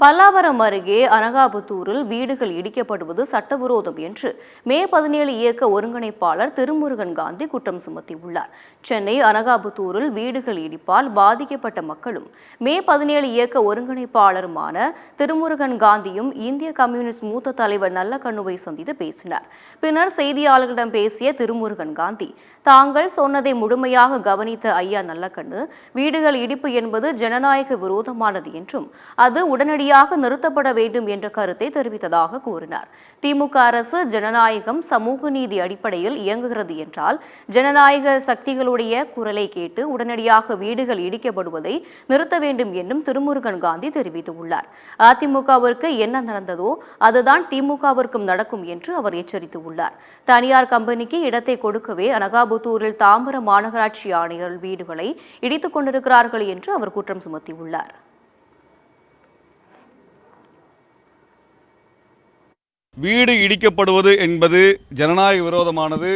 பல்லாவரம் அருகே அனகாபுத்தூரில் வீடுகள் இடிக்கப்படுவது சட்டவிரோதம் என்று மே 17 இயக்க ஒருங்கிணைப்பாளர் திருமுருகன் காந்தி குற்றம் சுமத்தியுள்ளார். சென்னை அனகாபுத்தூரில் வீடுகள் இடிப்பால் பாதிக்கப்பட்ட மக்களும் மே 17 இயக்க ஒருங்கிணைப்பாளருமான திருமுருகன் காந்தியும் இந்திய கம்யூனிஸ்ட் மூத்த தலைவர் நல்லக்கண்ணுவை சந்தித்து பேசினார். பின்னர் செய்தியாளர்களிடம் பேசிய திருமுருகன் காந்தி, தாங்கள் சொன்னதை முழுமையாக கவனித்த ஐயா நல்லக்கண்ணு, வீடுகள் இடிப்பு என்பது ஜனநாயக விரோதமானது என்றும் அது உடனடியாக நிறுத்தப்பட வேண்டும் என்ற கருத்தை தெரிவித்ததாக கூறினார். திமுக அரசு ஜனநாயகம், சமூக நீதி அடிப்படையில் இயங்குகிறது என்றால் ஜனநாயக சக்திகளுடைய குரலை கேட்டு உடனடியாக வீடுகள் இடிக்கப்படுவதை நிறுத்த வேண்டும் என்றும் திருமுருகன் காந்தி தெரிவித்துள்ளார். அதிமுகவிற்கு என்ன நடந்ததோ அதுதான் திமுகவிற்கும் நடக்கும் என்று அவர் எச்சரித்துள்ளார். தனியார் கம்பெனிக்கு இடத்தை கொடுக்கவே அனகாபுத்தூரில் தாம்பரம் மாநகராட்சி ஆணையர் வீடுகளை இடித்துக் கொண்டிருக்கிறார்கள் என்று அவர் குற்றம் சுமத்தியுள்ளார். வீடு இடிக்கப்படுவது என்பது ஜனநாயக விரோதமானது,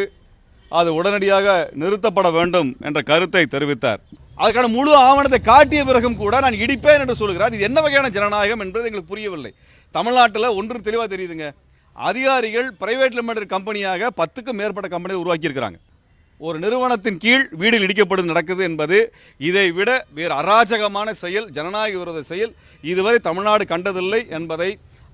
அது உடனடியாக நிறுத்தப்பட வேண்டும் என்ற கருத்தை தெரிவித்தார். அதுக்கான முழு ஆவணத்தை காட்டிய பிறகும் கூட நான் இடிப்பேன் என்று சொல்கிறார். இது என்ன வகையான ஜனநாயகம் என்பது எங்களுக்கு புரியவில்லை. தமிழ்நாட்டில் ஒன்று தெளிவாக தெரியுதுங்க, அதிகாரிகள் பிரைவேட் லிமிடெட் கம்பெனியாக 10க்கும் மேற்பட்ட கம்பெனியை உருவாக்கியிருக்கிறாங்க. ஒரு நிறுவனத்தின் கீழ் வீடு இடிக்கப்படுவது நடக்குது என்பது இதை விட வேறு அராஜகமான செயல், ஜனநாயக விரோத செயல் இதுவரை தமிழ்நாடு கண்டதில்லை என்பதை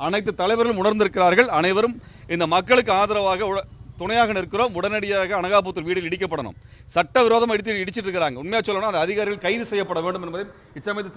அனைத்து தலைவர்களும் உணர்ந்திருக்கிறார்கள். அனைவரும் இந்த மக்களுக்கு ஆதரவாக துணையாக நிற்கிறோம். உடனடியாக அனகாபுத்தூர் வீடுகள் இடிக்கப்படணும். சட்டவிரோதமாக இடிச்சிட்டு இருக்கிறாங்க. உண்மையாக சொல்லணும், அந்த அதிகாரிகள் கைது செய்யப்பட வேண்டும் என்பதை இச்சமயத்தில்